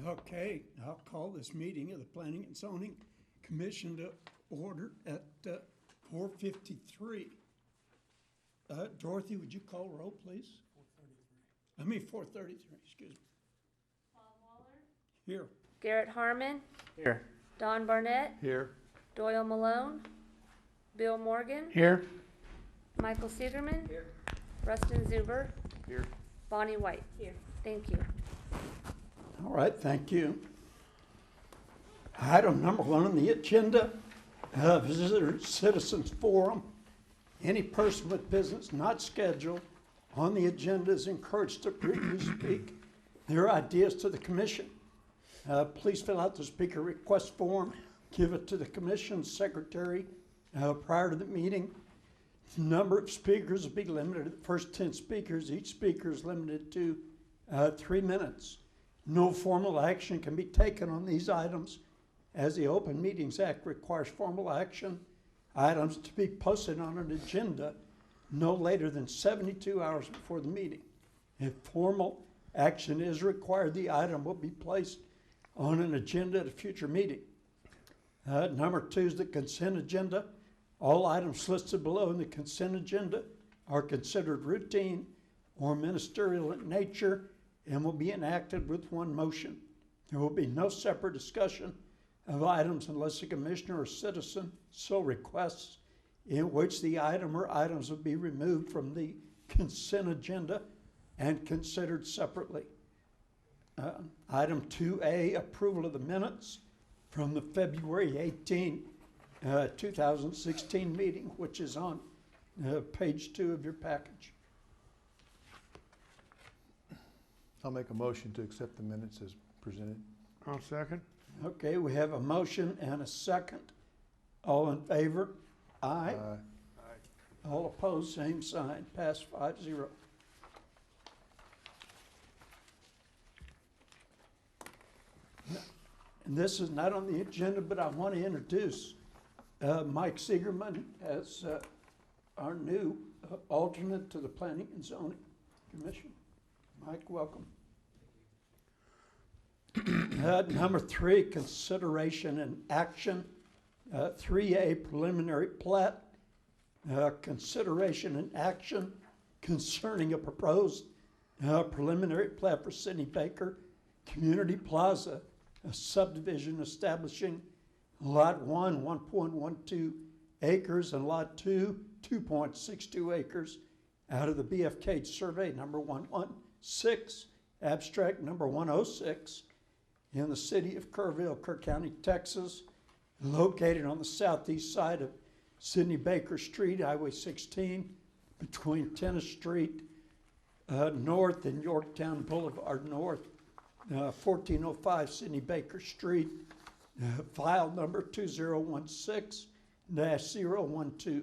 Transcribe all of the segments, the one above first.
Okay, I'll call this meeting of the Planning and Zoning Commission to order at 4:53. Dorothy, would you call roll, please? 4:33, excuse me. Bob Waller, Here. Garrett Harmon, Here. Don Barnett, Here. Doyle Malone, Bill Morgan, Here. Michael Siegerman, Rustin Zuber, Here. Bonnie White. Here. Thank you. All right, thank you. Item number 1 on the agenda, Visitor Citizens Forum. Any person with business not scheduled on the agenda is encouraged to briefly speak their ideas to the commission. Please fill out the speaker request form, give it to the commission secretary prior to the meeting. The number of speakers will be limited to the first 10 speakers. Each speaker is limited to 3 minutes. No formal action can be taken on these items, as the Open Meetings Act requires formal action items to be posted on an agenda no later than 72 hours before the meeting. If formal action is required, the item will be placed on an agenda at a future meeting. Number 2 is the consent agenda. All items listed below in the consent agenda are considered routine or ministerial in nature and will be enacted with one motion. There will be no separate discussion of items unless a commissioner or citizen so requests, in which the item or items will be removed from the consent agenda and considered separately. Item 2A, approval of the minutes from the February 18, 2016 meeting, which is on page 2 of your package. I'll make a motion to accept the minutes as presented. I'll second. Okay, we have a motion and a second. All in favor? Aye. All opposed, same sign. Pass 5-0. And this is not on the agenda, but I want to introduce Mike Siegerman as our new alternate to the Planning and Zoning Commission. Mike, welcome. Number 3, consideration and action. 3A, preliminary plat. Consideration and action concerning a proposed preliminary plat for Sidney Baker Community Plaza, a subdivision establishing Lot 1, 1.12 acres, and Lot 2, 2.62 acres, out of the BFK survey number 116, abstract number 106, in the city of Kerrville, Kerr County, Texas, located on the southeast side of Sidney Baker Street, Highway 16, between Tennis Street North and Yorktown Boulevard North, 1405 Sidney Baker Street, file number 2016-012.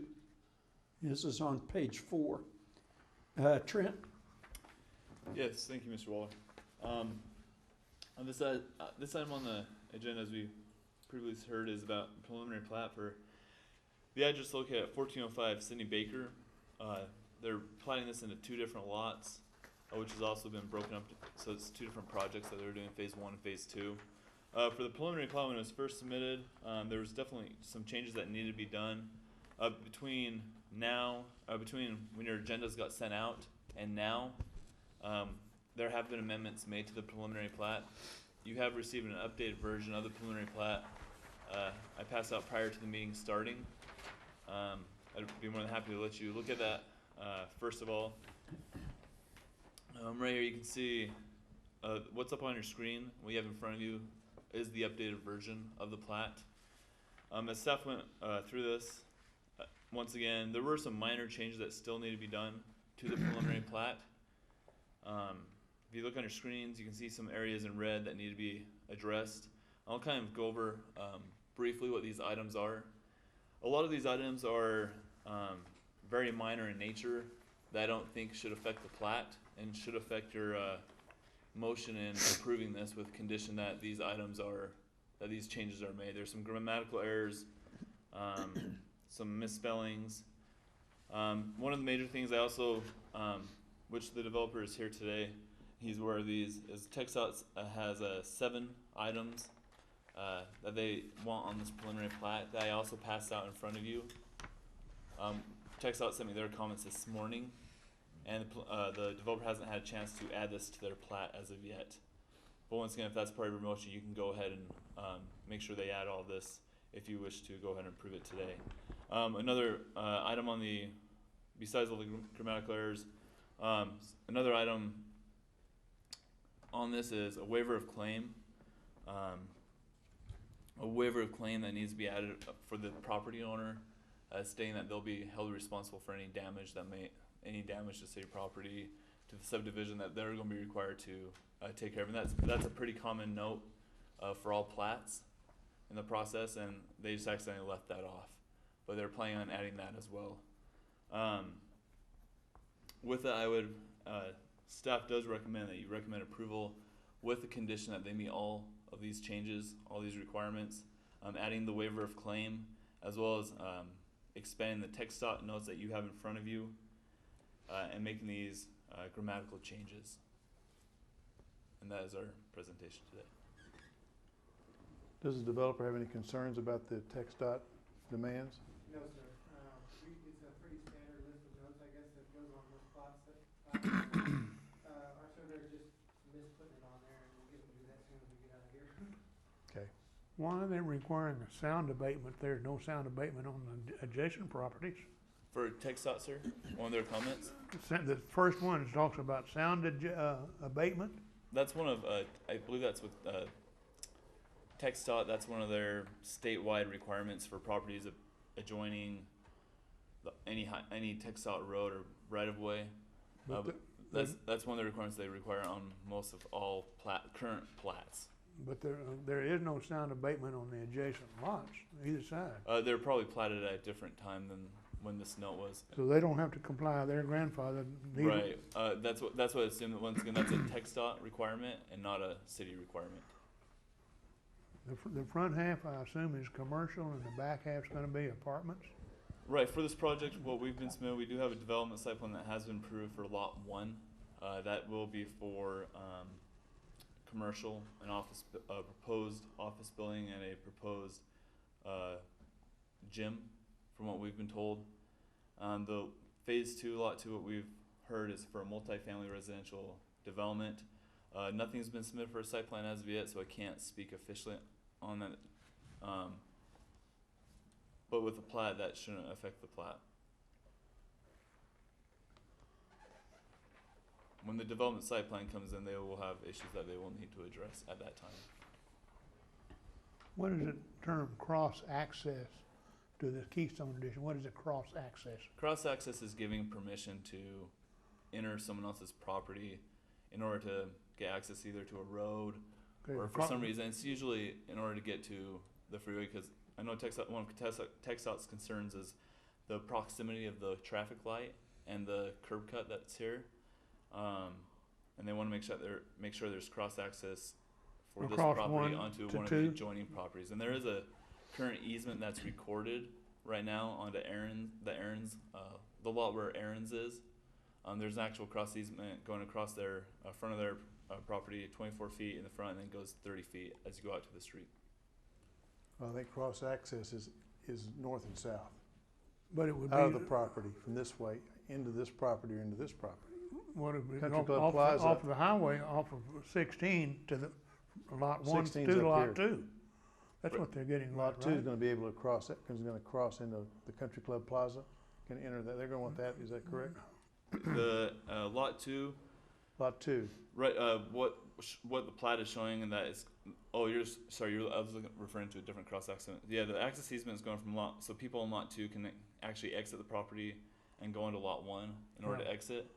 This is on page 4. Trent? Yes, thank you, Mr. Waller. On this item on the agenda, as we previously heard, is about preliminary plat for the address located at 1405 Sidney Baker. They're platting this into 2 different lots, which has also been broken up, so it's 2 different projects that they're doing, phase 1 and phase 2. For the preliminary plat, when it was first submitted, there was definitely some changes that needed to be done. Between when your agendas got sent out and now, there have been amendments made to the preliminary plat. You have received an updated version of the preliminary plat. I passed out prior to the meeting starting. I'd be more than happy to let you look at that. First of all, right here you can see what's up on your screen. What you have in front of you is the updated version of the plat. As staff went through this, once again, there were some minor changes that still need to be done to the preliminary plat. If you look on your screens, you can see some areas in red that need to be addressed. I'll kind of go over briefly what these items are. A lot of these items are very minor in nature that I don't think should affect the plat and should affect your motion in approving this, with condition that these changes are made. There's some grammatical errors, some misspellings. One of the major things I also, which the developer is here today, he's aware of these, is TxDOT has 7 items that they want on this preliminary plat that I also passed out in front of you. TxDOT sent me their comments this morning, and the developer hasn't had a chance to add this to their plat as of yet. But once again, if that's part of your motion, you can go ahead and make sure they add all this if you wish to go ahead and approve it today. Another item on the, besides all the grammatical errors, another item on this is a waiver of claim. A waiver of claim that needs to be added for the property owner, stating that they'll be held responsible for any damage to city property, to the subdivision, that they're going to be required to take care of. And that's a pretty common note for all plats in the process, and they just accidentally left that off. But they're planning on adding that as well. With that, I would, staff does recommend that you recommend approval with the condition that they meet all of these changes, all these requirements, adding the waiver of claim, as well as expanding the TxDOT notes that you have in front of you, and making these grammatical changes. And that is our presentation today. Does the developer have any concerns about the TxDOT demands? No, sir. It's a pretty standard list of notes, I guess, that goes on most plots. Our surveyor just missed putting it on there, and we'll get him to do that as soon as we get out of here. Okay. Why are they requiring a sound abatement? There's no sound abatement on the adjacent properties. For TxDOT, sir, one of their comments. The first one talks about sound abatement. That's one of, I believe that's with TxDOT. That's one of their statewide requirements for properties adjoining any TxDOT road or right of way. That's one of the requirements they require on most of all current plats. But there is no sound abatement on the adjacent lots, either side. They're probably platted at a different time than when this note was. So they don't have to comply with their grandfather. Right. That's what I assume. That once again, that's a TxDOT requirement and not a city requirement. The front half, I assume, is commercial, and the back half's gonna be apartments? Right. For this project, what we've been submitted, we do have a development site plan that has been approved for Lot 1. That will be for commercial, an office, proposed office building, and a proposed gym, from what we've been told. The phase 2, Lot 2, what we've heard is for a multifamily residential development. Nothing's been submitted for a site plan as of yet, so I can't speak officially on that. But with the plat, that shouldn't affect the plat. When the development site plan comes in, they will have issues that they will need to address at that time. What is the term cross-access to the Keystone Edition? What is a cross-access? Cross-access is giving permission to enter someone else's property in order to get access either to a road or for some reason. It's usually in order to get to the freeway, because I know one of TxDOT's concerns is the proximity of the traffic light and the curb cut that's here. And they want to make sure there's cross-access for this property onto one of the adjoining properties. And there is a current easement that's recorded right now onto the lot where Aaron's is. There's an actual cross easement going across their front of their property, 24 feet in the front, and then goes 30 feet as you go out to the street. Well, I think cross-access is north and south. But it would Out of be, the property, from this way, into this property or into this property. what if we Country go Club off Plaza. of the highway, off of 16 to the lot 1 16's to up lot here. 2. That's what they're getting Lot right, 2 is right? gonna be able to cross that, because it's gonna cross into the Country Club Plaza, can enter that, they're gonna want that, is that correct? The Lot 2, Lot 2, right? What the plat is showing, and that is. Oh, I was referring to a different cross-access. Yeah, the access easement is going from lot, so people in Lot 2 can actually exit the property and go into Lot 1 in order to exit.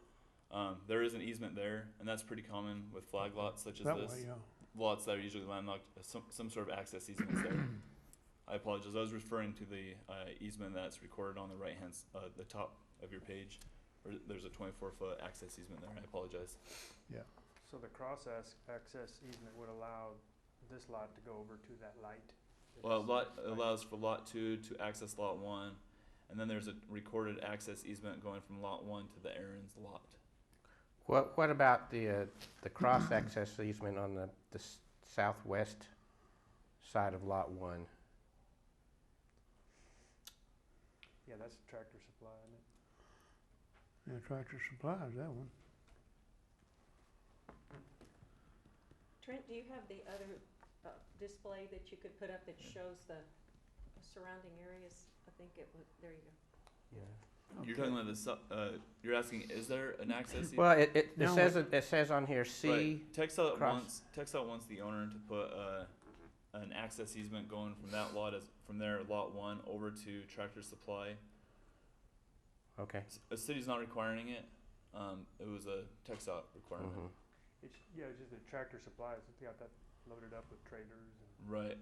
There is an easement there, and that's pretty common with flag lots such as That this. way, yeah. Lots that are usually landlocked, some sort of access easement there. I apologize. I was referring to the easement that's recorded on the right hand, the top of your page. There's a 24-foot access easement there. I apologize. yeah. So the cross-access easement would allow this lot to go over to that light? Well, lot allows for Lot 2 to access Lot 1, and then there's a recorded access easement going from Lot 1 to the Aaron's lot. What about the cross-access easement on the southwest side of Lot 1? Yeah, that's Tractor Supply, isn't it? Yeah, Tractor Supply is that one. Trent, do you have the other display that you could put up that shows the surrounding areas? I think it was, there you go. Yeah. You're talking about this, you're asking, is there an access easement? Well, it No, says on here C. Right. TxDOT cross- wants the owner to put an access easement going from that lot from their lot 1 over to Tractor Supply. Okay. The city's not requiring it. It was a TxDOT requirement. Mhm. It's just the Tractor Supplies, they got that loaded up with trailers and. Right.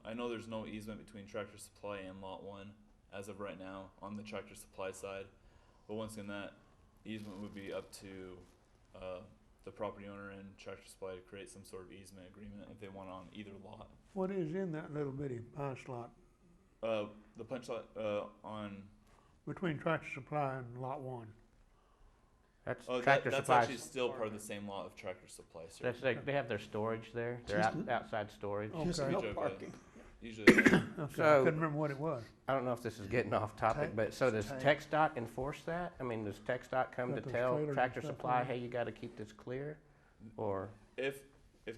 I know there's no easement between Tractor Supply and lot 1 as of right now on the Tractor Supply side. But once again, that easement would be up to the property owner and Tractor Supply to create some sort of easement agreement if they want on either lot. What is in that little bitty pie slot The punch lot on between Tractor Supply and Lot 1? That's oh Tractor that's Supply. actually still part of the same lot of Tractor Supply. Sir. They have their storage there. Their outside storage. Oh. Just Okay. no Usually, parking. Usually, Okay, So- I couldn't remember what it was. I don't know if this is getting off topic, but so does TxDOT enforce that? I mean, does TxDOT come to Got those tell trailers and Tractor stuff Supply, on it. hey, you gotta keep this clear? Or, if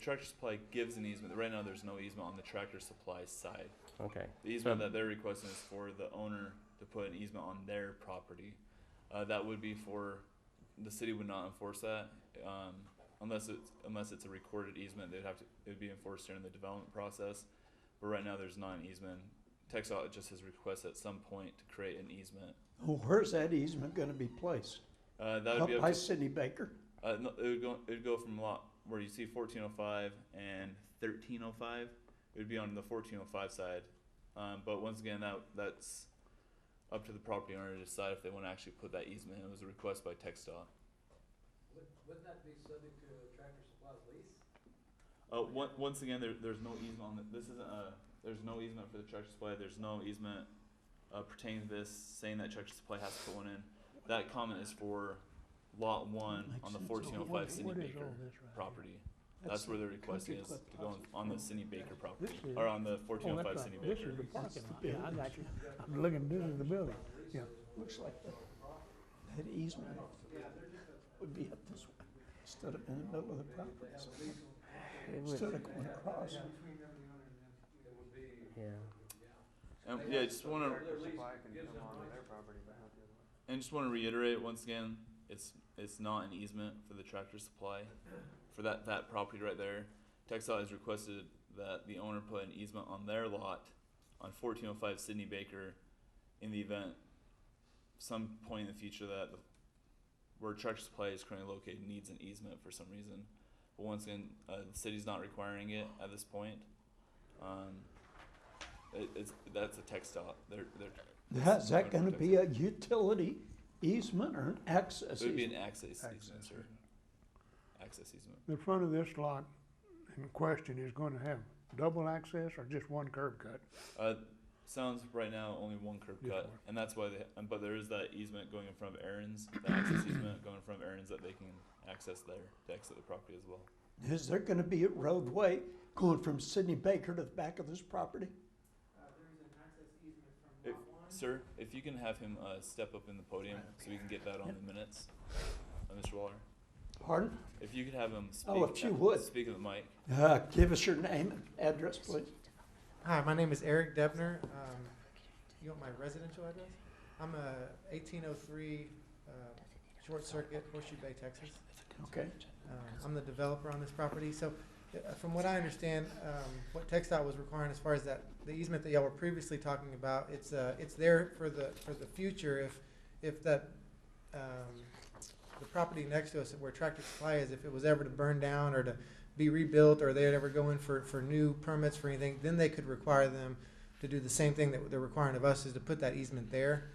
Tractor Supply gives an easement, right now there's no easement on the Tractor Supply side. okay, The easement that they're requesting is for the owner to put an easement on their property. That would be for, the city would not enforce that, unless it's a recorded easement. It would be enforced during the development process. But right now there's not an easement. TxDOT just has requested at some point to create an easement. Oh, where's that easement gonna be placed? That would Up be up by to, Sidney Baker? no, it would go from lot where you see 1405 and 1305. It would be on the 1405 side. But once again, that's up to the property owner to decide if they want to actually put that easement in. It was a request by TxDOT. Wouldn't that be subject to Tractor Supply's lease? Once again, there's no easement on this isn't there's no easement for the Tractor Supply. There's no easement pertaining to this saying that Tractor Supply has to put one in. That comment is for lot 1 on the 1405 Sidney What is Baker all this right property. That's where they're requesting is to go on the Sidney Baker property, This is- or on the Oh, 1405 that's Sidney right. This Baker. is the parking lot. Yeah, I got you. I'm looking, this is the building. Yeah. Looks like that easement would be up this way, instead of in the middle of the property. Instead of going across. Between them and the owner and them, it would be. yeah. Yeah, just want to Supply can come onto their property, but not the other way. and just want to reiterate once again, it's not an easement for the Tractor Supply for that property right there. TxDOT has requested that the owner put an easement on their lot on 1405 Sidney Baker in the event some point in the future that where Tractor Supply is currently located needs an easement for some reason. But once again, the city's not requiring it at this point. That's a TxDOT. Is that gonna be a utility easement or an access It would be easement? an access easement, Access sir. Access easement. The front of this lot in question is gonna have double access or just one curb cut? Sounds right now only one curb Just cut, one. and that's why but there is that easement going in front of Aaron's, the access easement going in front of Aaron's that they can access there to exit the property as well. Is there gonna be a roadway going from Sidney Baker to the back of this property? There is an access easement from If, lot 1. sir, if you can have him step up in the podium so we can get that on the minutes, Mr. Waller. Pardon? If you could have him speak. Oh, if you would. Speak of the mic. Give us your name and address, please. Hi, my name is Eric Debner. You want my residential address? I'm 1803 Short Circuit, Horseshoe Bay, Texas. Okay. I'm the developer on this property. So, from what I understand, what TxDOT was requiring as far as the easement that y'all were previously talking about, it's there for the future if that the property next to us where Tractor Supply is, if it was ever to burn down or to be rebuilt, or they'd ever go in for new permits for anything, then they could require them to do the same thing that they're requiring of us, is to put that easement there.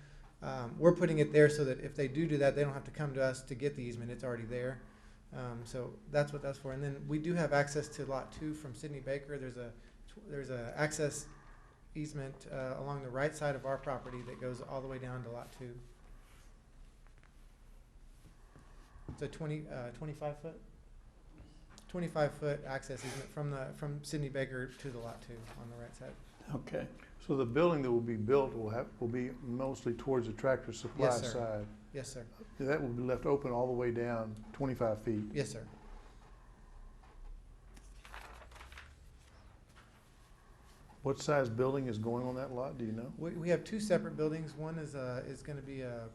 We're putting it there so that if they do that, they don't have to come to us to get the easement. It's already there. So that's what that's for. And then we do have access to lot 2 from Sidney Baker. There's a access easement along the right side of our property that goes all the way down to lot 2. It's a 25-foot? 25-foot access easement from Sidney Baker to the lot 2 on the right side. Okay. So the building that will be built will be mostly towards the Tractor Supply Yes, sir. side. Yes, sir. That will be left open all the way down 25 feet. Yes, sir. What size building is going on that lot, do you know? We have 2 separate buildings. One is gonna be a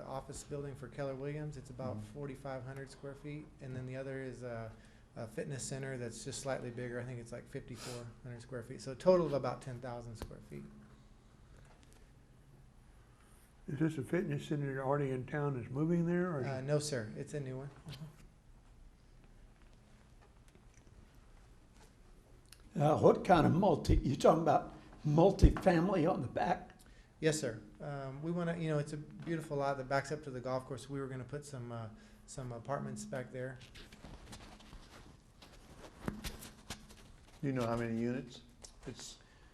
office building for Keller Williams. It's about 4,500 square feet. And then the other is a fitness center that's just slightly bigger. I think it's like 5,400 square feet. So a total of about 10,000 square feet. Is this a fitness center already in town that's moving there, or? No, sir. It's a new one. What kind of you talking about multifamily on the back? Yes, sir. We want to, it's a beautiful lot that backs up to the golf course. We were going to put some apartments back there. Do you know how many units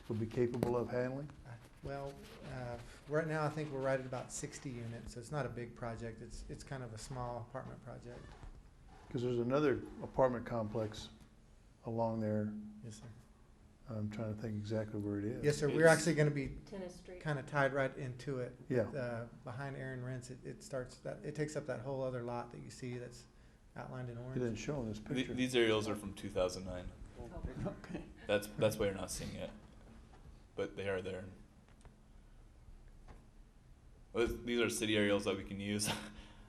will be capable of handling? Well, right now I think we're right at about 60 units, so it's not a big project. It's kind of a small apartment project. Because there's another apartment complex along there. Yes, sir. I'm trying to think exactly where it is. Yes, sir. We're actually going to be Tennis Street. kind of tied right into it. Yeah. Behind Aaron Rents, it takes up that whole other lot that you see that's outlined in It orange. didn't show in this picture. These aerials are from 2009. Okay. That's why you're not seeing it, but they are there. Well, these are city aerials that we can use.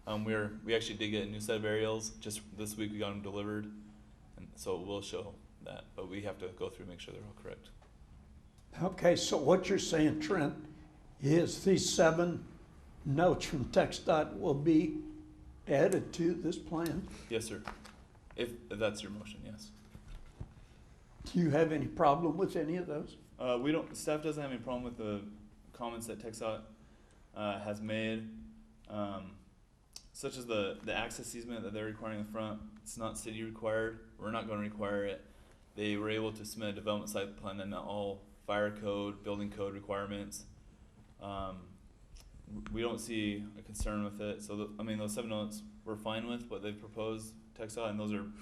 We actually did get a new set of aerials just this week. We got them delivered, and so we'll show that. But we have to go through and make sure they're all correct. Okay, so what you're saying, Trent, is these 7 notes from TxDOT will be added to this plan? Yes, sir. If that's your motion, yes. Do you have any problem with any of those? We don't. Staff doesn't have any problem with the comments that TxDOT has made, such as the access easement that they're requiring in the front. It's not city required. We're not going to require it. They were able to submit a development site plan and all fire code, building code requirements. We don't see a concern with it. So those 7 notes we're fine with what they've proposed, TxDOT, and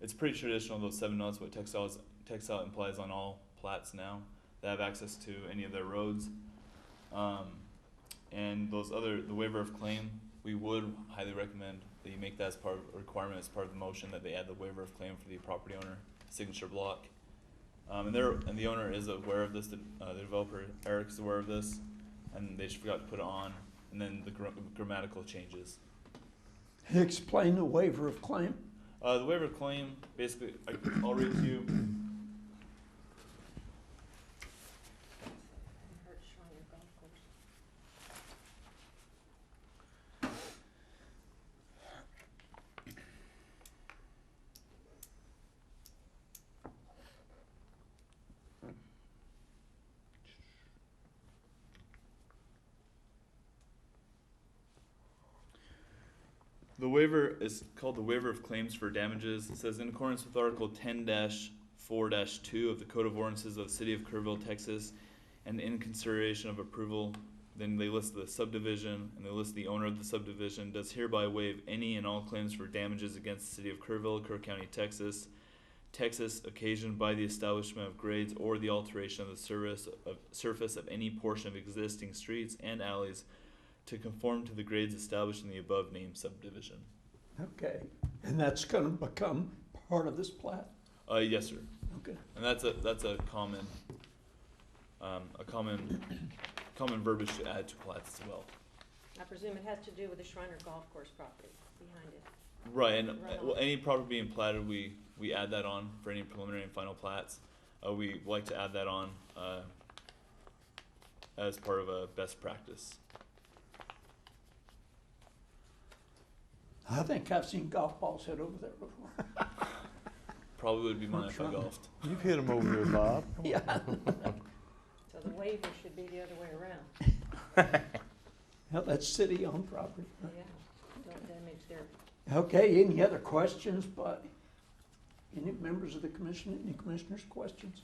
it's pretty traditional. Those 7 notes, what TxDOT implies on all plats now that have access to any of their roads. And the waiver of claim, we would highly recommend that you make that as part of a requirement, as part of the motion, that they add the waiver of claim for the property owner signature block. And the owner is aware of this, the developer, Eric, is aware of this, and they just forgot to put it on, and then the grammatical changes. Explain the waiver of claim. The waiver of claim, basically, I'll read it to you. The waiver is called the waiver of claims for damages. It says, in accordance with Article 10-4-2 of the Code of Ordinances of the City of Kerrville, Texas, and in consideration of approval, then they list the subdivision and they list the owner of the subdivision, does hereby waive any and all claims for damages against the City of Kerrville, Kerr County, Texas, occasioned by the establishment of grades or the alteration of the surface of any portion of existing streets and alleys to conform to the grades established in the above named subdivision. Okay, and that's gonna become part of this plat? Yes, sir. Okay. And that's a common verbiage to add to plats as well. I presume it has to do with the Shriner Golf Course property behind it. Right, and Right. any property being platted, we add that on for any preliminary and final plats. We like to add that on as part of a best practice. I think I've seen golf balls hit over there before. Probably would be mine I'm if I trying. golfed. You've hit them over there, Bob. Yeah. So the waiver should be the other way around. Well, that's city-owned property. Yeah, don't damage their, Okay, any other questions by any members of the commission, any commissioners' questions?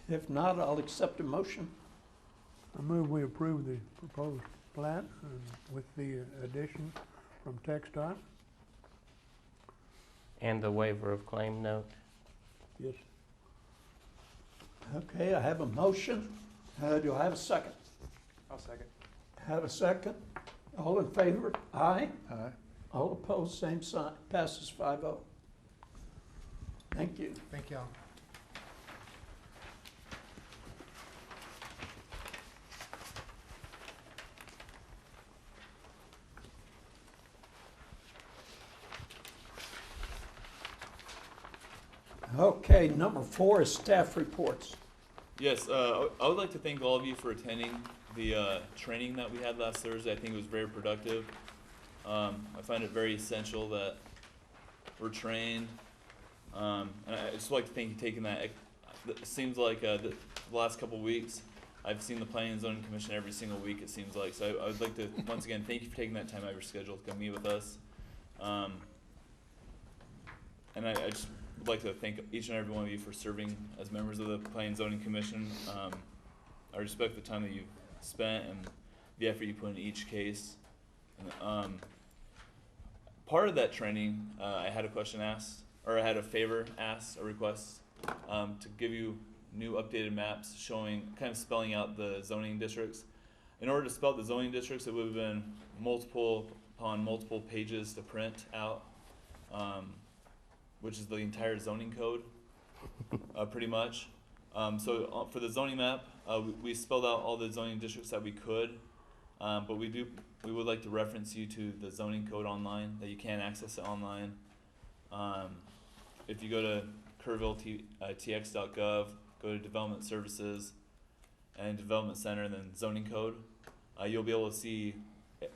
If not, I'll accept a motion. I move we approve the proposed plat and with the addition from TxDOT. And the waiver of claim note. Yes. Okay, I have a motion. Do I have a second? I'll second. Have a second. All in favor? Aye. Aye. All opposed, same sign. Passes 5-0. Thank you. Thank y'all. Okay, number 4 is staff reports. Yes, I would like to thank all of you for attending the training that we had last Thursday. I think it was very productive. I find it very essential that we're trained. And I just like to thank you for taking that. It seems like the last couple of weeks, I've seen the Planning and Zoning Commission every single week, it seems like. So I would like to, once again, thank you for taking that time out of your schedule to come meet with us. And I just would like to thank each and every one of you for serving as members of the Planning and Zoning Commission. I respect the time that you've spent and the effort you put in each case. And, part of that training, I had a question asked, or I had a favor asked, a request, to give you new updated maps showing, kind of spelling out the zoning districts. In order to spell the zoning districts, it would have been multiple upon multiple pages to print out, which is the entire zoning code, pretty much. So for the zoning map, we spelled out all the zoning districts that we could, but we would like to reference you to the zoning code online, that you can access it online. If you go to Kerrville tx.gov, go to Development Services and Development Center, and then Zoning Code, you'll be able to see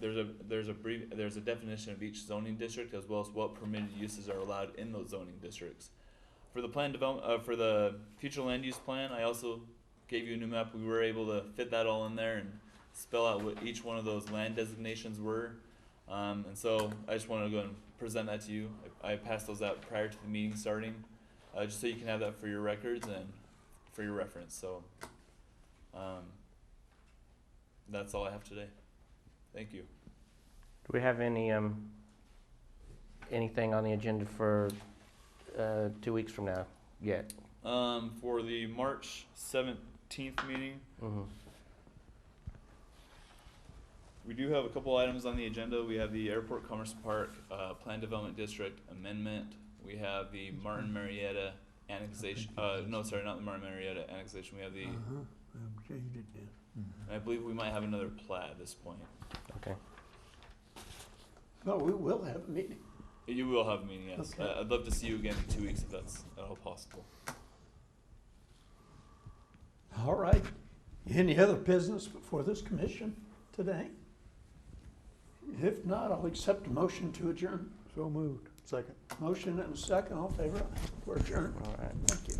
there's a definition of each zoning district, as well as what permitted uses are allowed in those zoning districts. For the plan development, for the future land use plan, I also gave you a new map. We were able to fit that all in there and spell out what each one of those land designations were. And so I just wanted to go and present that to you. I passed those out prior to the meeting starting, just so you can have that for your records and for your reference. So that's all I have today. Thank you. Do we have any anything on the agenda for 2 weeks from now yet? For the March 17th meeting, we do have a couple items on the agenda. We have the Airport Commerce Park Plan Development District Amendment. We have the Martin Marietta annexation. No, sorry, not the Martin Marietta annexation. We have the. I've changed it then. I believe we might have another plat at this point. Okay. No, we will have a meeting. You will have a meeting, yes. Okay. I'd love to see you again in 2 weeks if that's at all possible. All right. Any other business before this commission today? If not, I'll accept a motion to adjourn. So moved. Second. Motion and a second. All in favor? We're adjourned. All right. Thank you.